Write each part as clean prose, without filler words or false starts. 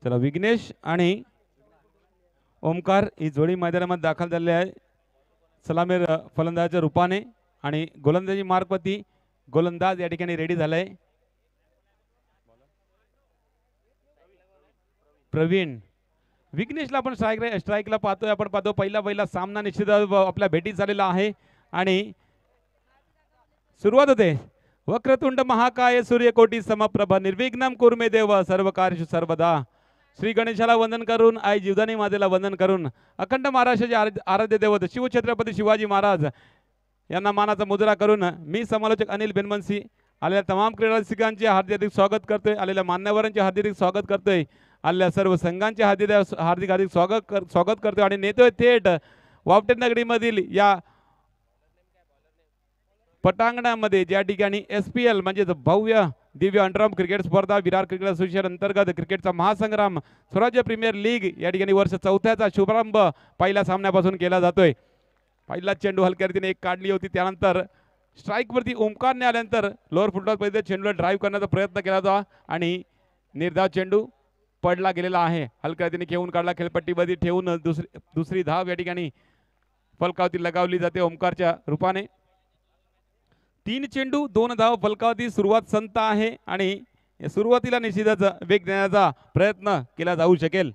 चला विघ्नेश आणि ओमकार ही जोडी मैदानामध्ये दाखल झालेली आहे सलामीर फलंदाजाच्या रूपाने आणि गोलंदाजी मार्गवरती गोलंदाज या ठिकाणी रेडी झालाय प्रवीण विघ्नेशला आपण स्ट्राईकला पाहतोय आपण पाहतो पहिला सामना निश्चित आपल्या भेटीत झालेला आहे आणि सुरुवात होते वक्रतुंड महाकाय सूर्यकोटी समप्रभ निर्विघ्नम कुर्मे देव सर्व कार्येषु सर्वदा श्री गणेशाला वंदन करून आई जीवदानी मातेला वंदन करून अखंड महाराष्ट्राचे आराध्य दैवत शिवछत्रपती शिवाजी महाराज यांना मानाचा मुजरा करून मी समालोचक अनिल बेनमनसी आलेल्या तमाम क्रीडा रसिकांचे हार्दिक स्वागत करतोय आलेल्या मान्यवरांचे हार्दिक स्वागत करतोय आलेल्या सर्व संघांचे हार्दिक स्वागत करतोय आणि नेतोय थेट वावटे नगरीमधील या पटांगणामध्ये ज्या ठिकाणी SPL म्हणजे भव्य दिव्य अंडरआर्म क्रिकेट स्पर्धा विरार क्रिकेट असोसिएशन अंतर्गत क्रिकेटचा महासंग्राम स्वराज्य प्रीमियर लीग या ठिकाणी वर्ष 4थ्याचा शुभारंभ पहिल्या सामन्यापासून केला जातोय पहिला चेंडू हलक्या रीतीने एक काढली होती त्यानंतर स्ट्राईक वरती ओमकारने आल्यानंतर लोअर फुटबॉल पहिले चेंडूला ड्राईव्ह करण्याचा प्रयत्न केला होता आणि निर्धाव चेंडू पडला गेलेला आहे हलक्या रीतीने घेऊन काढला खेळपट्टीमध्ये ठेवून दुसरी धाव या ठिकाणी फलकावती लगावली जाते ओमकारच्या रूपाने 3 चेंडू 2 धाव फलकावती सुरुवात संत आहे आणि सुरुवातीला निश्चितच वेग देण्याचा प्रयत्न केला जाऊ शकेल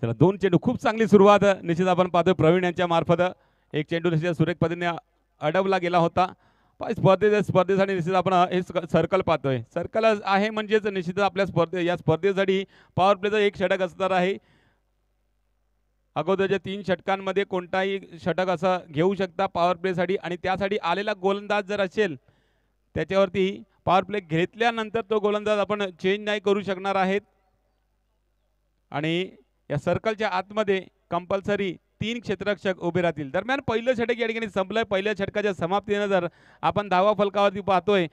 चला 2 चेंडू खूप चांगली सुरुवात निश्चित आपण पाहतोय प्रवीण यांच्या मार्फत एक चेंडू निश्चित सुरेख पद्धतीने अडवला गेला होता स्पर्धेसाठी निश्चित आपण हे सर्कल पाहतोय सर्कल आहे म्हणजेच निश्चित आपल्या या स्पर्धेसाठी पॉवर प्लेचा एक षटक असणार आहे अगोदरच्या 3 षटकांमध्ये कोणताही षटक असा घेऊ शकता पॉवर प्लेसाठी आणि त्यासाठी आलेला गोलंदाज जर असेल त्याच्यावरती पॉवर प्ले घेतल्यानंतर तो गोलंदाज आपण चेंज नाही करू शकणार आहेत आणि या सर्कलच्या आतमध्ये कंपल्सरी 3 क्षेत्ररक्षक उभे राहतील दरम्यान पहिलं षटक या ठिकाणी संपलंय पहिल्या षटकाच्या समाप्तीने जर आपण धावा फलकावरती पाहतोय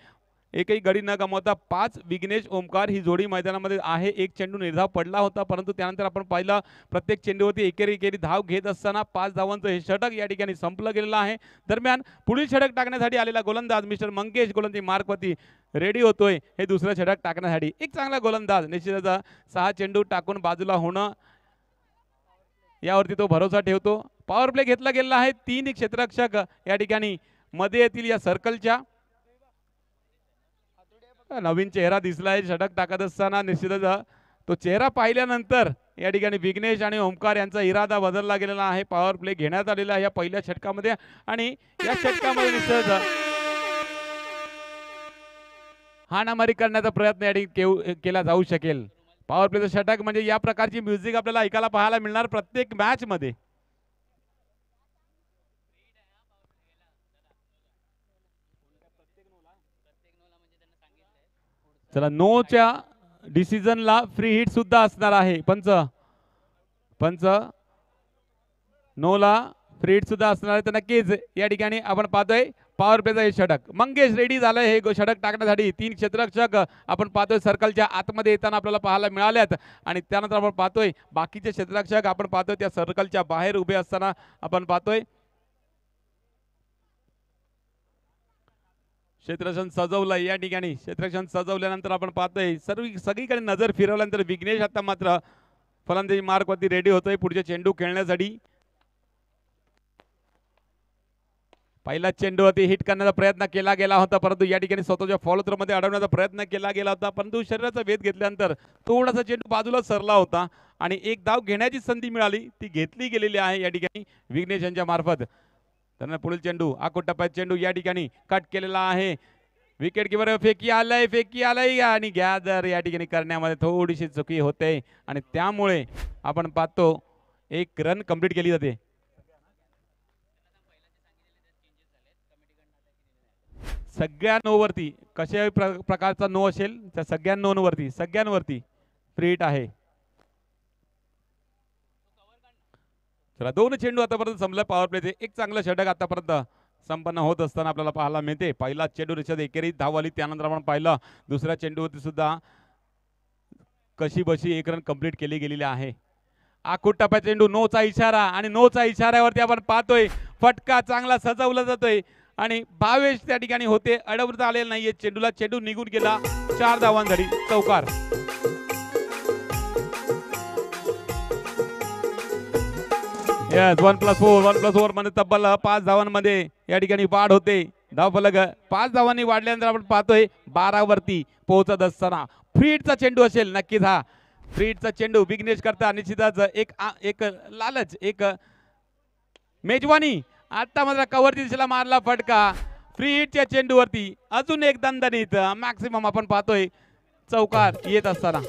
एकही गडी न गमावता 5 विघ्नेश ओमकार ही जोडी मैदानामध्ये आहे एक चेंडू निर्धाव पडला होता परंतु त्यानंतर आपण पाहिलं प्रत्येक चेंडूवरती एकेरी धाव घेत असताना 5 धावांचं हे षटक या ठिकाणी संपलं गेलेलं आहे दरम्यान पुढील षटक टाकण्यासाठी आलेला गोलंदाज मिस्टर मंगेश गोलंदाजी मार्कवरती रेडी होतोय हे दुसरं षटक टाकण्यासाठी एक चांगला गोलंदाज निश्चितच 6 चेंडू टाकून बाजूला होणं यावरती तो भरोसा ठेवतो पॉवर प्ले घेतला गेलेला आहे 3 क्षेत्ररक्षक या ठिकाणी मध्ये येतील या सर्कलच्या नवीन चेहरा दिसलाय षटक टाकत असताना निश्चितच तो चेहरा पाहिल्यानंतर या ठिकाणी विघ्नेश आणि ओमकार यांचा इरादा बदलला गेलेला आहे पॉवर प्ले घेण्यात आलेला आहे या पहिल्या षटकामध्ये आणि या षटकामध्ये निश्चितच हाणामारी करण्याचा प्रयत्न या ठिकाणी केला जाऊ शकेल पॉवर प्लेचं षटक म्हणजे या प्रकारची म्युझिक आपल्याला ऐकायला पाहायला मिळणार प्रत्येक मॅच मध्ये चला नोच्या डिसिजनला फ्री हिट सुद्धा असणार आहे पंच नोला फ्री हिट सुद्धा असणार आहे तर नक्कीच या ठिकाणी आपण पाहतोय पॉवर प्लेचा हे षटक मंगेश रेडी झालंय हे षटक टाकण्यासाठी 3 क्षेत्ररक्षक आपण पाहतोय सर्कलच्या आतमध्ये येताना आपल्याला पाहायला मिळाल्यात आणि त्यानंतर आपण पाहतोय बाकीचे क्षेत्ररक्षक आपण पाहतोय त्या सर्कलच्या बाहेर उभे असताना आपण पाहतोय क्षेत्ररक्षण सजवलं या ठिकाणी क्षेत्ररक्षण सजवल्यानंतर आपण पाहतोय सगळीकडे नजर फिरवल्यानंतर विघ्नेश आता मात्र फलंदाजी मार्कवरती रेडी होतोय पुढचे चेंडू खेळण्यासाठी पहिला चेंडूवरती हिट करण्याचा प्रयत्न केला गेला होता परंतु या ठिकाणी स्वतःच्या फॉलो थ्रो मध्ये अडवण्याचा प्रयत्न केला गेला होता परंतु शरीराचा वेध घेतल्यानंतर थोडासा चेंडू बाजूला सरला होता आणि एक धाव घेण्याची संधी मिळाली ती घेतली गेलेली आहे या ठिकाणी विघ्नेश यांच्या मार्फत त्यांना पुढील चेंडू आकोटप्प्यात चेंडू या ठिकाणी कट केलेला आहे विकेट किपर फेकी आलाय आणि गॅदर या ठिकाणी करण्यामध्ये थोडीशी चुकी होते आणि त्यामुळे आपण पाहतो एक रन कंप्लीट केली जाते सगळ्या नोवरती कशाही प्रकारचा नो असेल त्या सगळ्या सगळ्यांवरती फ्री हिट आहे चला 2 चेंडू आतापर्यंत संपला पॉवर प्लेचे एक चांगलं षटक आतापर्यंत संपन्न होत असताना आपल्याला पाहायला मिळते पहिला चेंडू रिषद एकेरी धाव आली त्यानंतर आपण पाहिलं दुसऱ्या चेंडूवरती सुद्धा कशी बशी एक रन कंप्लीट केली गेलेली आहे आखूट टप्प्यात चेंडू, नोचा इशारा आणि नोचा इशाऱ्यावरती आपण पाहतोय फटका चांगला सजवला जातोय आणि भावेश त्या ठिकाणी होते, अडवता आलेला नाहीये चेंडूला, चेंडू निघून गेला, 4 धावांसाठी चौकार. यस 1+4 मध्ये तब्बल 5 धावांमध्ये या ठिकाणी वाढ होते. धावफलक 5 धावांनी वाढल्यानंतर आपण पाहतोय 12 वरती पोहोचत असताना फ्रीडचा चेंडू असेल नक्कीच. हा फ्रीडचा चेंडू विघ्नेश करता निश्चितच एक लालच, एक मेजवानी. आता मात्र कव्हरची दिशेला मारला फटका फ्रीडच्या चेंडूवरती, अजून एक दणदणीत मॅक्सिमम आपण पाहतोय चौकार येत असताना.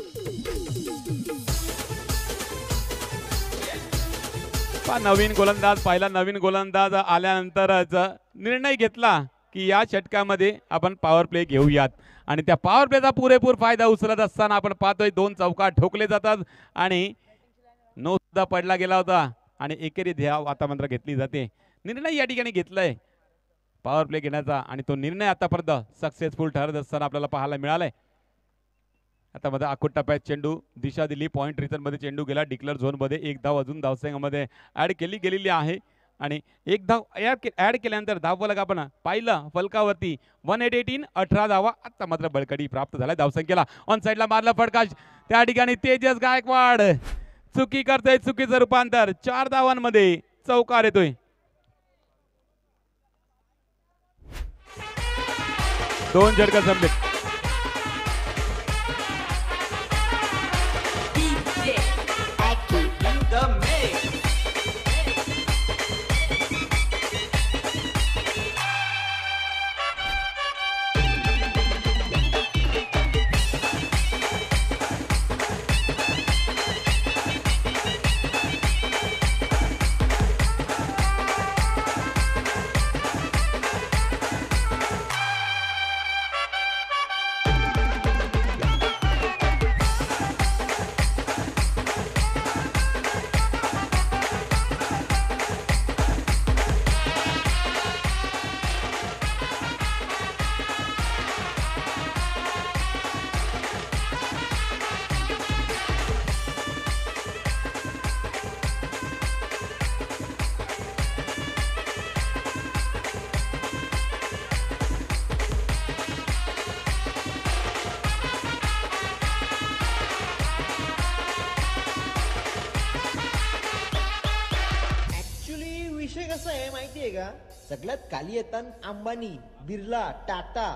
नवीन गोलंदाज पाहिला, नवीन गोलंदाज आल्यानंतरच निर्णय घेतला की या षटकामध्ये आपण पॉवर प्ले घेऊयात आणि त्या पॉवर प्लेचा पुरेपूर फायदा उचलत असताना आपण पाहतोय 2 चौकार ठोकले जातात आणि नो सुद्धा पडला गेला होता आणि एकेरी धाव आता मात्र घेतली जाते. निर्णय या ठिकाणी घेतलाय पॉवर प्ले घेण्याचा आणि तो निर्णय आतापर्यंत सक्सेसफुल ठरत असताना आपल्याला पाहायला मिळालाय. आता मध्ये आखूट टप्प्यात चेंडू दिशा दिली, पॉइंट रिटर्न मध्ये चेंडू गेला डिक्लेअर झोन मध्ये, एक धाव अजून धावसंघामध्ये ऍड गेलेली आहे आणि एक धाव ऍड केल्यानंतर धावफलक आपण पाहिलं फलकावरती 118 18 धावा. आता मात्र बळकटी प्राप्त झाल्या धावसंख्येला. ऑन साइडला मारला फटका त्या ठिकाणी तेजस गायकवाड चुकी करतोय, चुकीचं रूपांतर 4 धावांमध्ये चौकार येतोय. दोन झटका संपले. सगळ्यात खाली येतात अंबानी, बिर्ला, टाटा,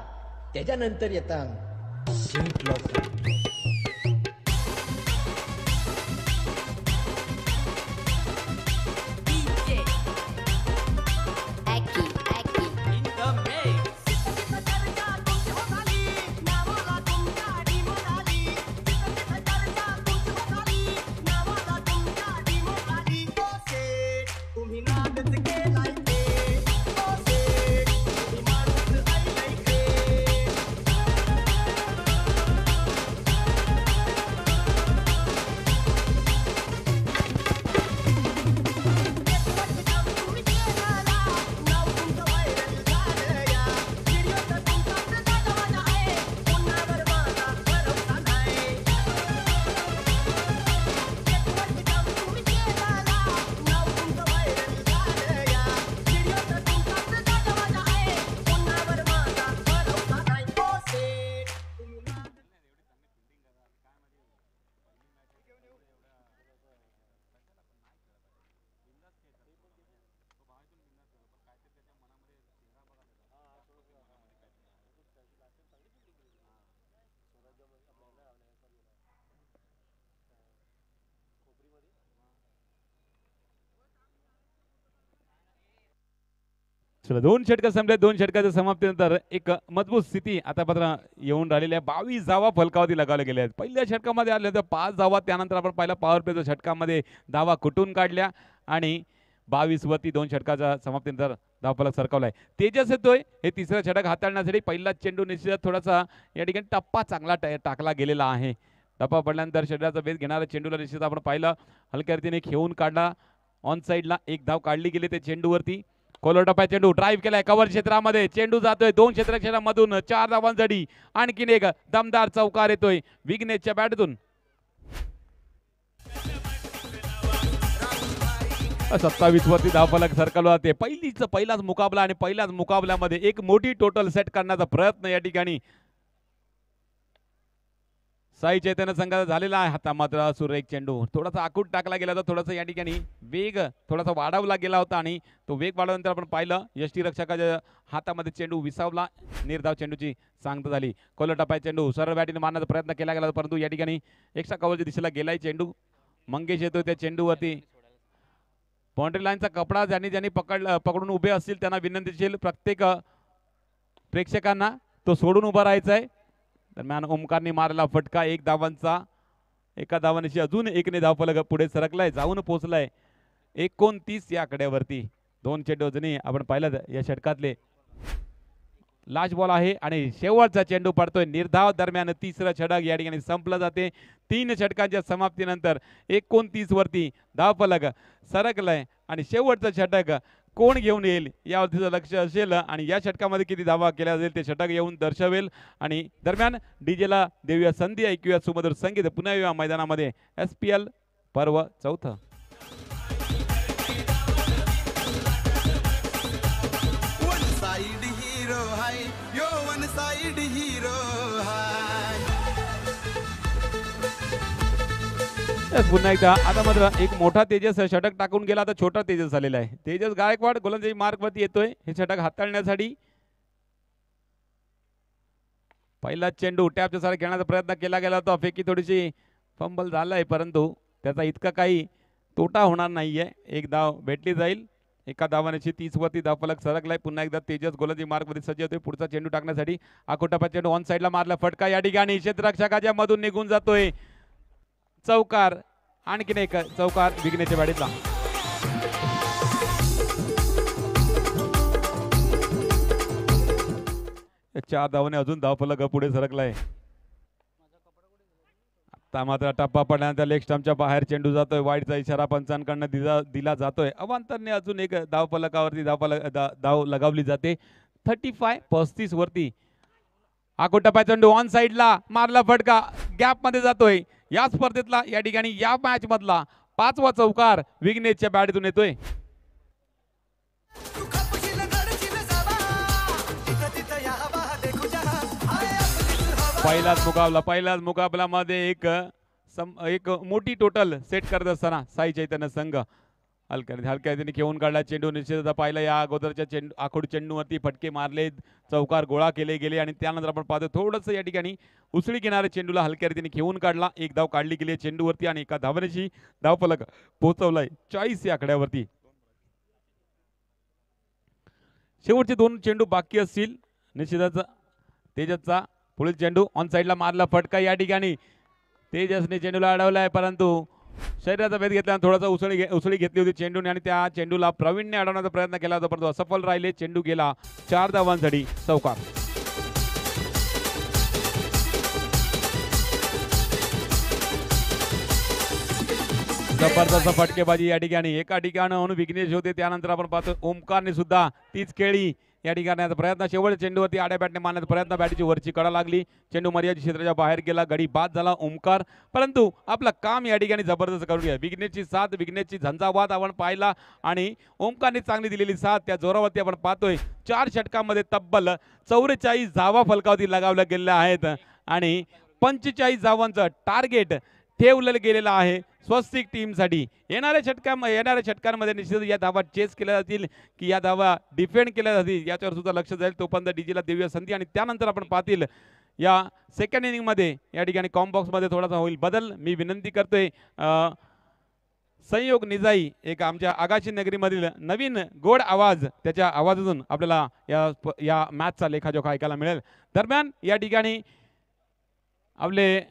त्याच्यानंतर येतात चला 2 षटक संपले. 2 षटकाच्या समाप्तीनंतर एक मजबूत स्थिती आता मात्र येऊन राहिलेली आहे. 22 धावा फलकावरती लगावल्या गेल्या आहेत. पहिल्या षटकामध्ये आल्या तर 5 धावा, त्यानंतर आपण पाहिला पॉवर प्लेच्या षटकामध्ये धावा कुठून काढल्या आणि 22 वरती 2 षटकाच्या समाप्तीनंतर धावफलक सरकवलाय. तेजस येतोय हे तिसरं षटक हाताळण्यासाठी. पहिला चेंडू निश्चित थोडासा या ठिकाणी टप्पा चांगला टाकला गेलेला आहे. टप्पा पडल्यानंतर शरीराचा वेध घेणाऱ्या चेंडूला निश्चित आपण पाहिलं हलक्या रीतीने खेळून काढला. ऑन साइडला एक धाव काढली गेली ते चेंडूवरती. कोलर टप्पा चेंडू ड्राईव्ह केलाय कव्हर क्षेत्रामध्ये, चेंडू जातोय 2 क्षेत्रामधून 4 धावांसाठी. आणखीन एक दमदार चौकार येतोय विघ्नेशच्या बॅटतून. 27 वरती धावफलक सरकवला जाते. पहिलाच मुकाबला आणि पहिल्याच मुकाबल्यामध्ये एक मोठी टोटल सेट करण्याचा प्रयत्न या ठिकाणी साई चैतन्य संघाचा झालेला आहे. हाता मात्र सुरेख चेंडू थोडासा आखूट टाकला गेला होता. थोडासा या ठिकाणी वेग थोडासा वाढवला गेला होता आणि तो वेग वाढवल्यानंतर आपण पाहिलं यष्टीरक्षकाच्या हातामध्ये चेंडू विसावला. निर्धाव चेंडूची सांगता झाली. कोलटपाय चेंडू सरळ बॅटीने मारण्याचा प्रयत्न केला गेला परंतु या ठिकाणी एक्स्ट्रा कव्हरच्या दिशेला गेलाय चेंडू. मंगेश येतो त्या चेंडूवरती. बाउंड्री लाईनचा कपडा ज्यांनी पकडून उभे असतील त्यांना विनंतीशील प्रत्येक प्रेक्षकांना तो सोडून उभा राहायचा आहे. दरम्यान ओमकारने मारला फटका 1 धावांचा. एका धावांशी अजून एकने धावफलक पुढे सरकलाय जाऊन पोहोचलाय 29 या आकड्यावरती. 2 चेंडू अजूनही आपण पाहिलं या षटकातले. लास्ट बॉल आहे आणि शेवटचा चेंडू पडतोय निर्धाव दरम्यान. तिसरं षटक या ठिकाणी संपलं जाते. 3 षटकांच्या समाप्तीनंतर 29 वरती धावफलक सरकलाय आणि शेवटचं षटक कोण घेऊन येईल यावरतीचं लक्ष असेल आणि या षटकामध्ये किती धावा केल्या जाईल ते षटक येऊन दर्शवेल. आणि दरम्यान डीजेला देऊया संधी, ऐकूया सुमधुर संगीत. पुन्हा येऊया मैदानामध्ये. SPL पर्व 4. पुन्हा एकदा आता मात्र एक मोठा तेजस षटक टाकून गेला. आता छोटा तेजस आलेला आहे. तेजस गायकवाड गोलंदाजी मार्ग वरती येतोय हे षटक हाताळण्यासाठी. पहिला चेंडू टॅपच्या सारखा खेळण्याचा प्रयत्न केला गेला होता. फेकी थोडीशी फंबल झालाय परंतु त्याचा इतका काही तोटा होणार नाहीये. एक धाव भेटली जाईल. एका धावाने 30 वरती धावफलक सरकलाय. पुन्हा एकदा तेजस गोलंदाजी मार्ग मध्ये सज्ज होतोय पुढचा चेंडू टाकण्यासाठी. आकोटापा चेंडू ऑन साईडला मारला फटका या ठिकाणी क्षेत्ररक्षकाच्या मधून निघून जातोय. चौकार आणखीन एक चौकार विघ्नेच्या वाडीतला. 4 धावाने अजून धावफलक पुढे सरकलाय. आता मात्र टप्पा पडल्यानंतर लेग स्टंपच्या बाहेर चेंडू जातोय. वाईडचा इशारा पंचांकडनं दिला जातोय. अवांतरने अजून एक धावफलकावरती धाव लगावली जाते. 35 वरती आकोटप्पा चेंडू ऑन साईडला मारला फटका गॅप मध्ये जातोय. या स्पर्धेतला या ठिकाणी या मॅच मधला 5वा चौकार विघ्नेशच्या बॅटतून येतोय. पहिल्याच मुकाबल्यामध्ये एक मोठी टोटल सेट करत असताना साई चैतन्य संघ हलक्या खेळून काढला चेंडू. निश्चितच पाहिलं या अगोदरच्या आखूड चेंडूवरती फटके मारले, चौकार गोळा केले गेले आणि त्यानंतर आपण पाहतो थोडंसं या ठिकाणी उसळी घेणाऱ्या चेंडूला हलक्या रीतीने खेळून काढला. एक धाव काढली गेली चेंडूवरती आणि एका धावनेशी धावफलक पोहोचवलाय 40 या आकड्यावरती. शेवटचे 2 चेंडू बाकी असतील. निश्चितच तेजसचा पुढील चेंडू ऑन साईडला मारला फटका या ठिकाणी तेजसने चेंडूला अडवलाय परंतु शरीराचा भेद घेतला. थोडासा उसळी घेतली होती चेंडूने आणि त्या चेंडूला प्रवीणने अडवण्याचा प्रयत्न केला होता परंतु असफल राहिले. चेंडू गेला 4 धावांसाठी चौकार. जबरदस्त फटकेबाजी या ठिकाणी. एका ठिकाणाहून विघ्नेश होते त्यानंतर आपण पाहतो ओमकारने सुद्धा तीच खेळी या ठिकाणी प्रयत्न. शेवटच्या चेंडूवरती आड्या बॅटने मारण्याचा प्रयत्न. बॅटची वरची कडा लागली. चेंडू मर्यादित क्षेत्राच्या बाहेर गेला. गडी बाद झाला ओमकार परंतु आपलं काम या ठिकाणी जबरदस्त करून घ्या. विघ्नेशची साथ विघ्नेशची झंझावात आपण पाहिला आणि ओमकारने चांगली दिलेली साथ त्या जोरावरती आपण पाहतोय. 4 षटकांमध्ये तब्बल 44 धावा फलकावरती लगावल्या गेलेल्या आहेत आणि 45 धावांचं टार्गेट ठेवलेलं गेलेलं आहे स्वस्तिक टीमसाठी. येणाऱ्या षटकांमध्ये निश्चित या धावा चेस केल्या जातील की या धावा डिफेंड केल्या जातील याच्यावर सुद्धा लक्ष जाईल. तोपर्यंत डीजेला देऊया संधी आणि त्यानंतर आपण पाहतील या सेकंड इनिंग मध्ये या ठिकाणी कॉम्बॉक्स मध्ये थोडासा होईल बदल. मी विनंती करतोय संयोग निजाई एक आमच्या आगाशी नगरीमधील नवीन गोड आवाज त्याच्या आवाजातून आपल्याला या मॅचचा लेखाजोखा ऐकायला मिळेल. दरम्यान या ठिकाणी आपले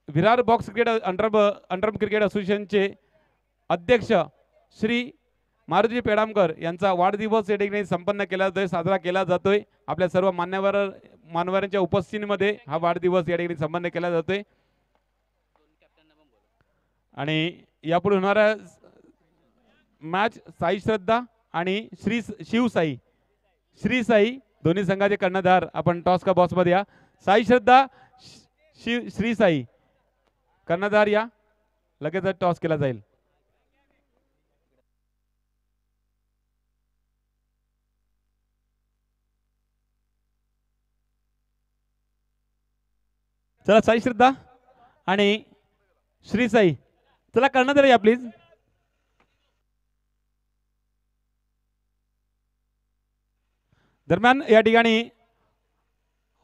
विरार बॉक्स क्रिकेट अंडरम क्रिकेट असोसिएशनचे अध्यक्ष श्री मारुती पेडामकर यांचा वाढदिवस या ठिकाणी संपन्न केला जातोय, साजरा केला जातोय. आपल्या सर्व मान्यवरांच्या उपस्थितीमध्ये हा वाढदिवस या ठिकाणी संपन्न केला जातोय आणि यापुढे होणारा मॅच साई श्रद्धा आणि श्री साई दोन्ही संघाचे कर्णधार आपण टॉस का बॉक्स मध्ये या. साई श्रद्धा श्री साई कर्णधार या लगेच टॉस केला जाईल. चला साई श्रद्धा आणि श्री साई, चला करण्यात तरी या प्लीज. दरम्यान या ठिकाणी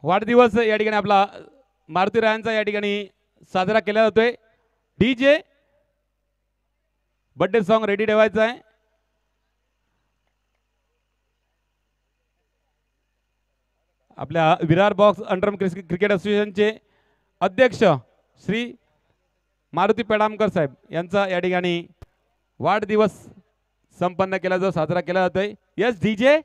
वाढदिवस या ठिकाणी आपला मारुती रायांचा या ठिकाणी साजरा केला जातोय. डीजे बर्थडे सॉन्ग रेडी ठेवायचं आहे. आपल्या विरार बॉक्स अंडर क्रिकेट असोसिएशनचे अध्यक्ष श्री मारुती पेडामकर साहेब यांचा या ठिकाणी वाढदिवस संपन्न केला जो साजरा केला जातोय. Yes DJ.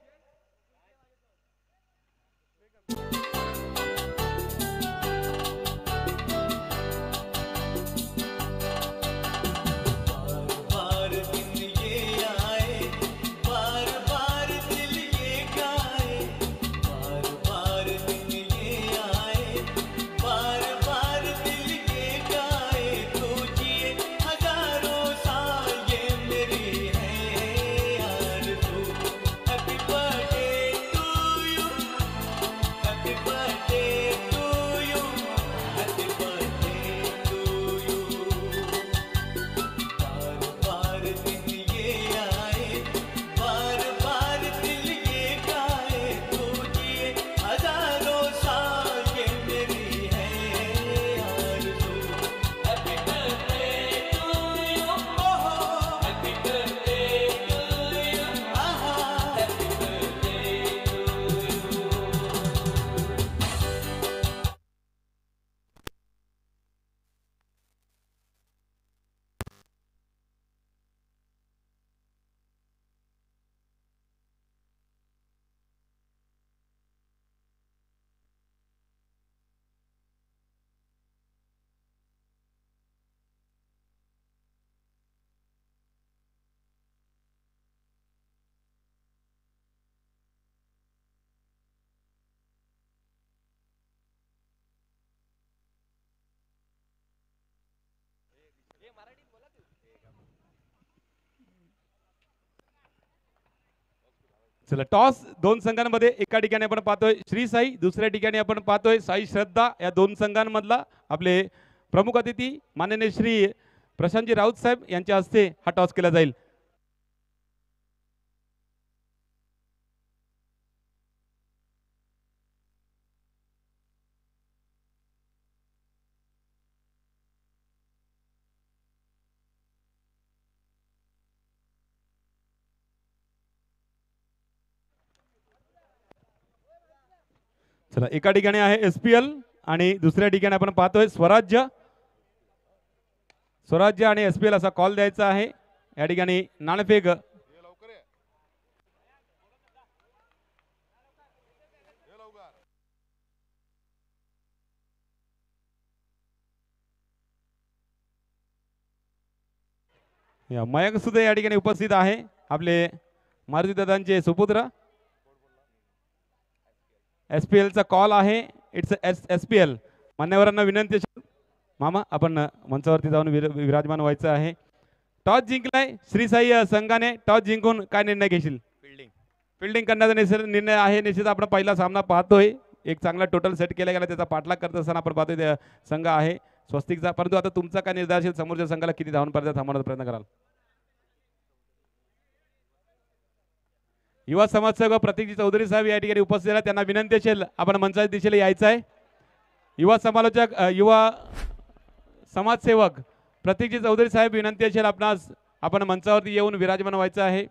चला टॉस दोन संघांमध्ये एका ठिकाणी आपण पाहतोय श्री साई, दुसऱ्या ठिकाणी आपण पाहतोय साई श्रद्धा. या दोन संघांमधला आपले प्रमुख अतिथी माननीय श्री प्रशांतजी राऊत साहेब यांच्या हस्ते हा टॉस केला जाईल. चला एका ठिकाणी आहे एसपीएल आणि दुसऱ्या ठिकाणी आपण पाहतोय स्वराज्य. स्वराज्य आणि एसपीएल असा कॉल द्यायचा आहे. या ठिकाणी नाणेफेक मयंक सुद्धा या ठिकाणी उपस्थित आहे. आपले मारुती दादांचे सुपुत्र. एसपीएल चा कॉल आहे. It's SPL. मान्यवरांना विनंती मामा आपण मंचावरती जाऊन विराजमान व्हायचं आहे. टॉस जिंकलाय श्री साई संघाने. टॉस जिंकून काय निर्णय घेशील? फिल्डिंग करण्याचा निर्णय आहे. निश्चित आपण पहिला सामना पाहतोय. एक चांगला टोटल सेट केला गेला, त्याचा पाठलाग करत असताना आपण पाहतोय संघ आहे स्वस्तिकचा. परंतु आता तुमचा काय निर्धार असेल, समोरच्या संघाला किती धावांपर्यंत थांबवण्याचा प्रयत्न कराल? युवा समाजसेवक प्रतीकजी चौधरी साहेब या ठिकाणी उपस्थित आहेत. त्यांना विनंती असेल आपण मंचाच्या दिशेला यायचं आहे. युवा समालोचक युवा समाजसेवक प्रतीकजी चौधरी साहेब विनंती असेल आपणास आपण मंचावरती येऊन विराजमान व्हायचं आहे.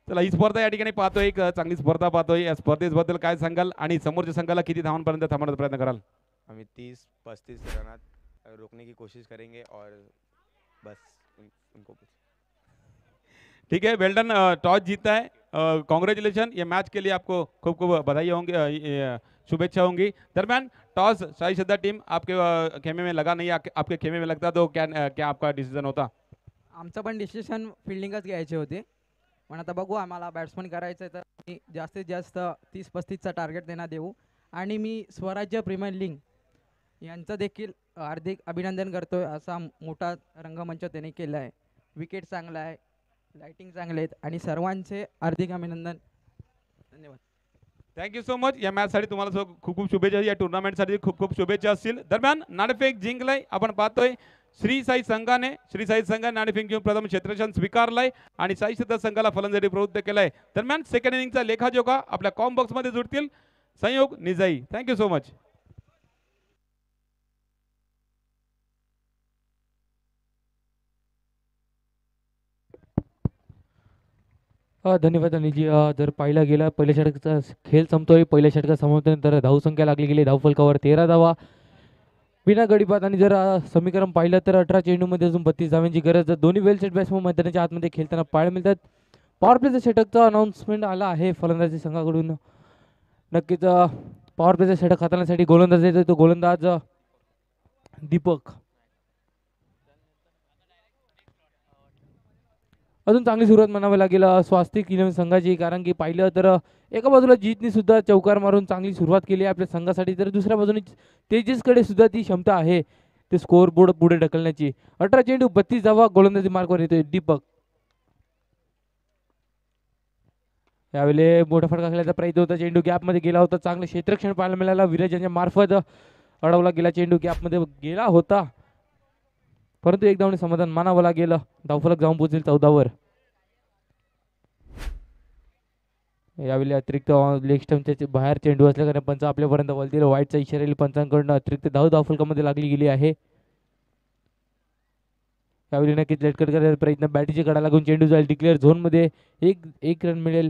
चला ही स्पर्धा या ठिकाणी पाहतोय, एक चांगली स्पर्धा पाहतोय. या स्पर्धेबद्दल काय सांगाल आणि समोरच्या संघाला किती धावांपर्यंत थांबवण्याचा प्रयत्न कराल? हमें 30-35 रन रोकने की कोशिश करेंगे और बस उनको ठीक है, वेल डन. टॉस जीता है, कॉन्ग्रेचुलेशन. ये मैच के लिए आपको खूब खूब बधाई होंगी, शुभेच्छा होंगी. दरम्यान टॉस साई श्रद्धा टीम आपके खेमे में लगा नहीं, आपके खेमे में लगता तो क्या आपका डिसीजन होता? आमचं पण डिसिजन फिल्डिंगच घ्यायचे होते, पण आता बघू. आम्हाला बॅट्समन करायचं आहे तर मी जास्तीत जास्त 30-35चा टार्गेट त्यांना देऊ. आणि मी स्वराज्य प्रीमियर लीग यांचं देखील हार्दिक अभिनंदन करतोय. असा मोठा रंगमंच त्यांनी केला आहे. विकेट चांगला आहे, लाइटिंग चांगले आहेत आणि सर्वांचे हार्दिक अभिनंदन. धन्यवाद. Thank you so much. या मॅचसाठी तुम्हाला खूप खूप शुभेच्छा. या टुर्नामेंटसाठी खूप खूप शुभेच्छा असतील. दरम्यान नाणेफेक जिंकलंय आपण पाहतोय श्री साई संघाने नाणेफेक घेऊन प्रथम क्षेत्ररक्षण स्वीकारलंय आणि साई सिद्ध संघाला फलंदाजी प्रवृत्त केलंय. दरम्यान सेकंड इनिंगचा लेखाजोखा आपल्या कॉम बॉक्समध्ये जुळतील. संयोग निजाई. Thank you so much. धन्यवाद अनिलजी. जर पाहिला गेला पहिल्या षटकाचा खेळ संपतोय. पहिल्या षटकात संपल्यानंतर धावसंख्या लागली गेली धावफलकावर 13 धावा बिना गडीपात. आणि जर समीकरण पाहिलं तर 18 चेंडूमध्ये अजून 32 धावांची गरज. दोन्ही वेल सेट बॅट्समन मैदानाच्या आतमध्ये खेळताना पाहायला मिळतात. पॉवर प्लेच्या षटकचा अनाऊन्समेंट आला आहे फलंदाजी संघाकडून. नक्कीच पॉवर प्लेचा षटक हाताळण्यासाठी गोलंदाज येतो. तो गोलंदाज दीपक. अजून चांगली सुरुवात म्हणावी लागेल स्वास्तिक इलेव्हन संघाची, कारण की पाहिलं तर एका बाजूला जीतनी सुद्धा चौकार मारून चांगली सुरुवात केली आहे आपल्या संघासाठी, तर दुसऱ्या बाजूने तेजसकडे सुद्धा ती क्षमता आहे ते स्कोअर बोर्ड पुढे ढकलण्याची. 18 चेंडू 32 धावा गोलंदाजी मार्कवर येतोय दीपक. यावेळी मोठा फटका खेळण्याचा प्रयत्न होता. चेंडू गॅपमध्ये गेला होता. चांगलं क्षेत्ररक्षण पाहायला मिळालं. विराज यांच्या मार्फत अडवला गेला. चेंडू गॅपमध्ये गेला होता, परंतु एक धावने समाधान मानावं लागेल. धावफलक जाऊन पोहोचेल 14 वर. यावेळी अतिरिक्त लेग स्टंपच्या बाहेर चेंडू असल्या कारण पंच आपल्यापर्यंत वळतील. वाईटचा इशारा पंचांकडून अतिरिक्त धावफलकामध्ये लागली गेली आहे. यावेळी नक्कीच लेटकट करायचा प्रयत्न. बॅटीची कडा लागून चेंडू जाईल डिक्लेअर झोनमध्ये. एक रन मिळेल.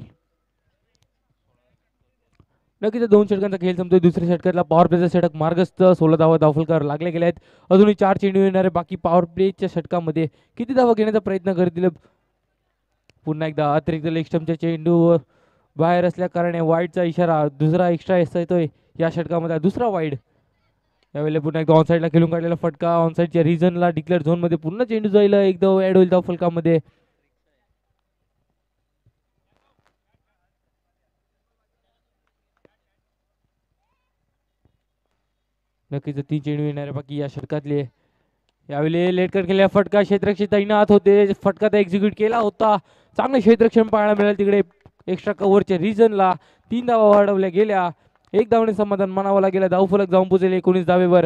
नक्कीच 2 षटकांचा खेळ संपतोय. दुसऱ्या षटकातला पॉवर प्लेचा षटक मार्गस्थ 16 धावा धावफलकावर लागले गेले आहेत. अजूनही 4 चेंडू येणारे बाकी. पॉवर प्लेच्या षटकामध्ये किती धावा घेण्याचा प्रयत्न करतील. पुन्हा एकदा अतिरिक्त लेग स्टंपच्या चेंडू बाहेर असल्या कारणे वाईडचा इशारा. दुसरा एक्स्ट्रा येतोय या षटकामध्ये, दुसरा वाईड. यावेळेला पुन्हा एकदा ऑनसाईडला खेळून काढलेला फटका. ऑनसाईडच्या रिजनला डिक्लेअर झोनमध्ये पुन्हा चेंडू जाईल. एकदा ॲड होईल धावफलकामध्ये. नक्कीच 3 चेंडू येणारे बाकी या षटकातले. यावेळी लेटकट केलेला फटका. क्षेत्ररक्षक तैनात होते. फटका तर एक्झिक्यूट केला होता. चांगलं क्षेत्ररक्षण पाहायला मिळालं तिकडे एक्स्ट्रा कव्हरच्या रिजनला. 3 धावा वाढवल्या गेल्या. एक धावने समाधान मानावं लागेल. धावफलक जाऊन पोहोचेल 19 धावेवर.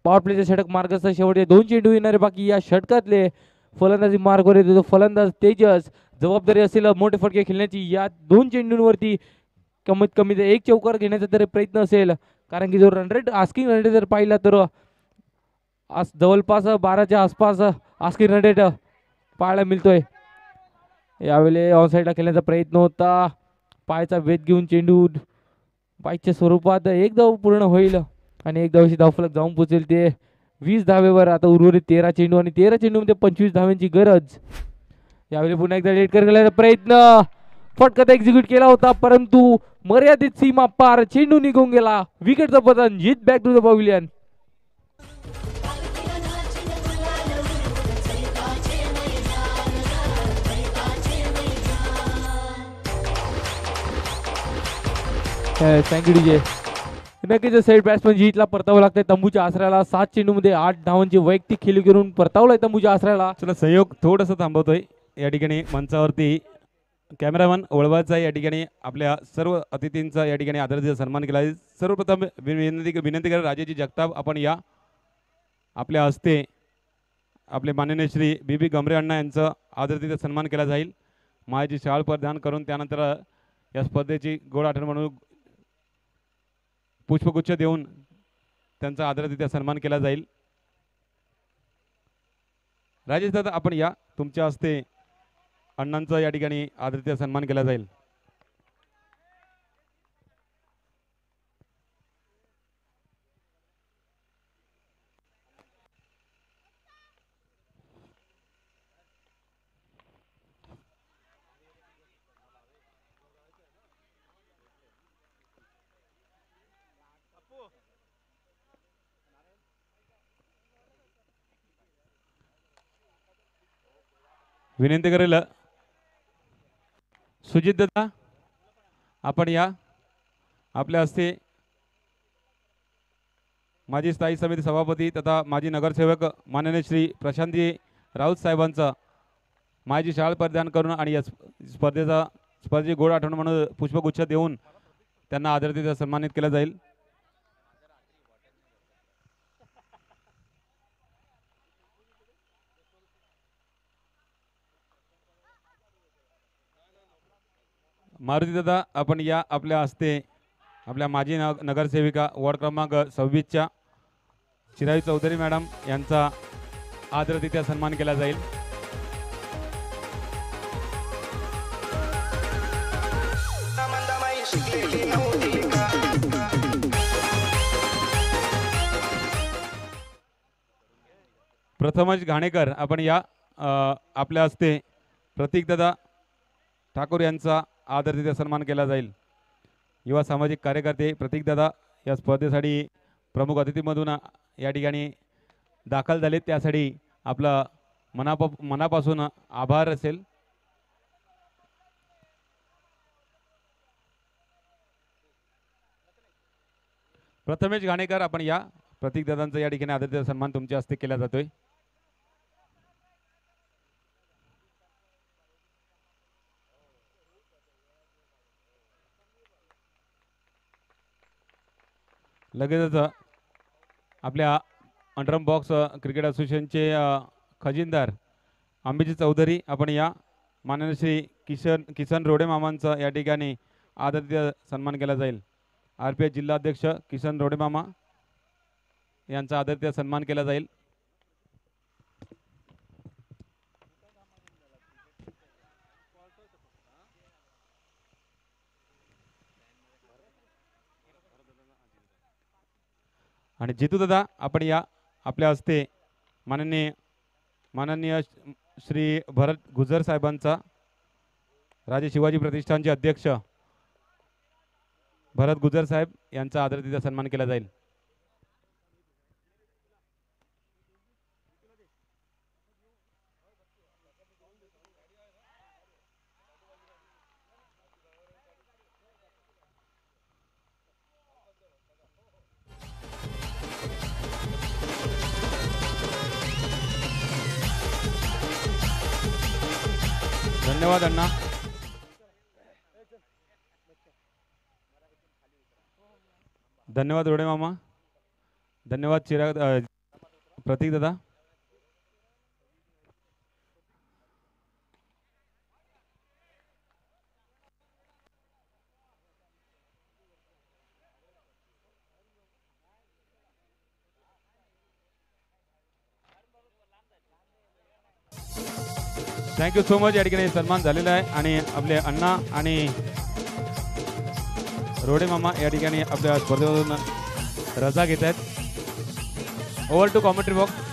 पॉवर प्लेचे षटक मार्गस्थ शेवटचे 2 चेंडू येणारे बाकी या षटकातले. फलंदाजी मार्गवर येतो फलंदाज तेजस. जबाबदारी असेल मोठे फटके खेळण्याची. या 2 चेंडूंवरती कमीत कमी 1 चौकार घेण्याचा तरी प्रयत्न असेल, कारण की जो run rate asking run rate जर पाहिला तर जवळपास 12च्या आसपास आस्किंग रन रेट पाहायला मिळतोय. यावेळी ऑनसाईडला खेळण्याचा प्रयत्न होता. पायाचा वेध घेऊन चेंडू बाईकच्या स्वरूपात एक धाव पूर्ण होईल आणि एक धावेची धावफलक जाऊन पोहोचेल ते 20 धावेवर. आता उर्वरित 13 चेंडू आणि 13 चेंडूमध्ये 25 धाव्यांची गरज. यावेळी पुन्हा एकदा लेटकर खेळण्याचा प्रयत्न. फटका तर एक्झिक्यूट केला होता, परंतु मर्यादित सीमा पार चेंडू निघून गेला. विकेटचं पतन. Jeet back to the pavilion. Thank you DJ. नक्कीच सेट बॅट्समन जीतला परतावं लागतंय तंबूच्या आसऱ्याला. 7 चेंडूमध्ये 8 धावांची वैयक्तिक खेळी करून परतावलाय तंबूच्या आसऱ्याला. चला सहयोग थोडंसं थांबवतोय. या ठिकाणी मंचावरती कॅमेरामन ओळवाचा या ठिकाणी आपल्या सर्व अतिथींचा या ठिकाणी आदराचा सन्मान केला आहे. सर्वप्रथम विनंती करा राजाजी जगताप आपण या. आपल्या हस्ते आपले माननीय श्री बी गमरे अण्णा यांचा आदराचा सन्मान केला जाईल. मायाची शाळ प्रदान करून त्यानंतर या स्पर्धेची गोड आठवण म्हणून पुष्पगुच्छ देऊन त्यांचा आदराचा सन्मान केला जाईल. राजेश दादा आपण या. तुमच्या हस्ते अण्णांचा या ठिकाणी आदराचा सन्मान केला जाईल. विनंती करेल सुजित दादा आपण या. आपल्या हस्ते माजी स्थायी समिती सभापती तथा माजी नगरसेवक माननीय श्री प्रशांतजी राऊत साहेबांचा माजी शाळ प्रदान करून आणि या स्पर्धेची गोड आठवण म्हणून पुष्पगुच्छ देऊन त्यांना आदरातिथ्य सन्मानित केलं जाईल. मारुती दादा, आपण या आपल्या हस्ते आपल्या माजी नगरसेविका वॉर्ड क्रमांक 26च्या चिराई चौधरी मॅडम यांचा आदरातिथ्य सन्मान केला जाईल. प्रथमच घाणेकर, आपण या आपल्या हस्ते प्रतीकदादा ठाकूर यांचा आदरातिथ्य सन्मान केला जाईल. युवा सामाजिक कार्यकर्ते प्रतीकदादा या स्पर्धेसाठी प्रमुख अतिथीमधून या ठिकाणी दाखल झाले, त्यासाठी आपलं मनापासून आभार असेल. प्रथमेश घाणेकर, आपण या प्रतीकदादांचा या ठिकाणी आदरातिथ्य सन्मान तुमच्या हस्ते केला जातोय. लगेचच आपल्या अंडरम बॉक्स क्रिकेट असोसिएशनचे खजिनदार अंबिजी चौधरी, आपण या माननीय श्री किसन रोडे मामांचा या ठिकाणी आदरातिथ्य सन्मान केला जाईल. RPI जिल्हाध्यक्ष किसन रोडे मामा यांचा आदरातिथ्य सन्मान केला जाईल. आणि जितू दादा, आपण या आपल्या हस्ते माननीय श्री भरत गुजर साहेबांचा, राजे शिवाजी प्रतिष्ठानचे अध्यक्ष भरत गुजर साहेब यांचा आदरातिथ्य सन्मान केला जाईल. धन्यवाद अण्णा. धन्यवाद रोडे मामा. धन्यवाद प्रतीक दादा. Thank you so much. या ठिकाणी सन्मान झालेला आहे आणि आपले अण्णा आणि रोडे मामा या ठिकाणी आपल्या स्पर्धेमधून रजा घेत आहेत. Over to commentary box.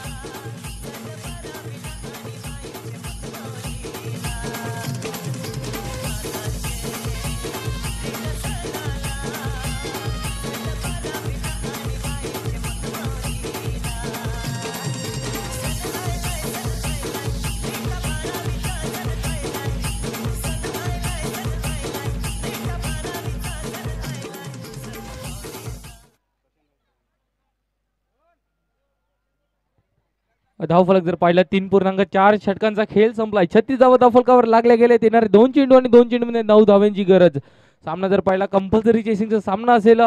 धावफलक जर पाहिला 3.4 षटकांचा खेळ संपलाय. 36 धावा धावफलकावर लागल्या गेले. येणारे 2 चेंडू आणि 2 चेंडूमध्ये 9 धावांची गरज. सामना जर पाहिला कंपल्सरी चेसिंगचा सामना असेल.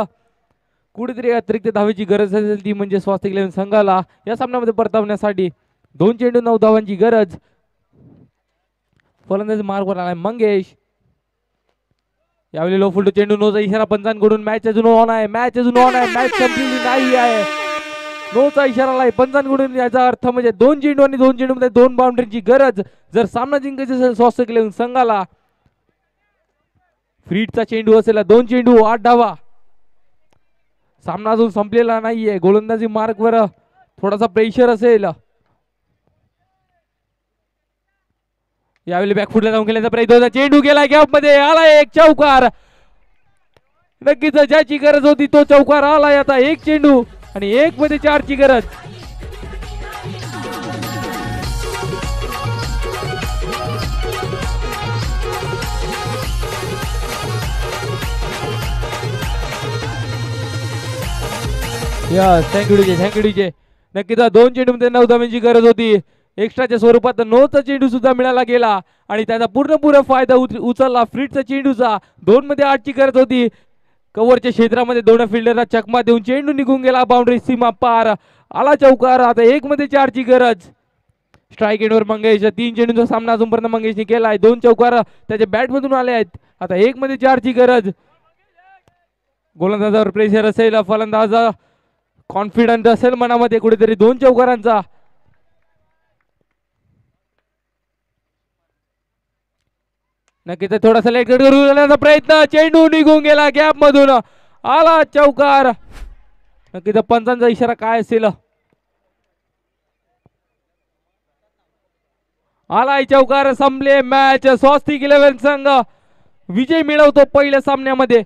कुठेतरी अतिरिक्त धावेची गरज असेल ती म्हणजे स्वास्तिक 11 संघाला या सामन्यामध्ये परतावण्यासाठी. 2 चेंडू 9 धावांची गरज. फलंदाज मार्गवर आलाय मंगेश. यावेळी लो फुल चेंडू नोचा इशारा पंचांकडून. मॅच अजून ऑन आहे. मॅच संपलेली नाही आहे. नोचा इशारा आलाय पंचांकडून. याचा अर्थ म्हणजे 2 चेंडू आणि 2 चेंडू मध्ये 2 बाउंड्रीची गरज जर सामना जिंकायचा असेल स्वास्तिक 11 संघाला. फ्रीडचा चेंडू असेल. 2 चेंडू 8 धावा. सामना अजून संपलेला नाहीये. गोलंदाजी मार्कवर थोडासा प्रेशर असेल. यावेळी बॅकफुटला जाऊन खेळण्याचा प्रयत्न होता. चेंडू गेला गॅप मध्ये. आला एक चौकार. नक्कीच ज्याची गरज होती तो चौकार आलाय. आता 1 चेंडू आणि 1 मध्ये 4 ची गरज. Thank you DJ. नक्कीच 2 चेंडू मध्ये 9 धावांची गरज होती. एक्स्ट्राच्या स्वरूपात 9चा चेंडू सुद्धा मिळाला गेला आणि त्याचा पूर्ण फायदा उचलला फ्रीडचा चेंडूचा. 2 मध्ये 8 ची गरज होती. कव्हरच्या क्षेत्रामध्ये दोन फिल्डरला चकमा देऊन चेंडू निघून गेला बाउंड्री सीमा पार. आला चौकार. आता 1 मध्ये 4 ची गरज. स्ट्राईक एंडवर मंगेश. 3 चेंडूंचा सामना अजूनपर्यंत मंगेशने केलाय. 2 चौकार त्याच्या बॅट मधून आले आहेत. आता 1 मध्ये 4 ची गरज. गोलंदाजावर प्रेशर असेल. फलंदाज कॉन्फिडंट असेल मनामध्ये कुठेतरी 2 चौकारांचा. नक्कीच थोडासा लेट कट करण्याचा प्रयत्न. चेंडू निघून गेला गॅप मधून. आला चौकार. नक्कीच पंचांचा इशारा काय असेल. आलाय चौकार. संपले मॅच. स्वस्तिक 11 संघ विजय मिळवतो पहिल्या सामन्यामध्ये.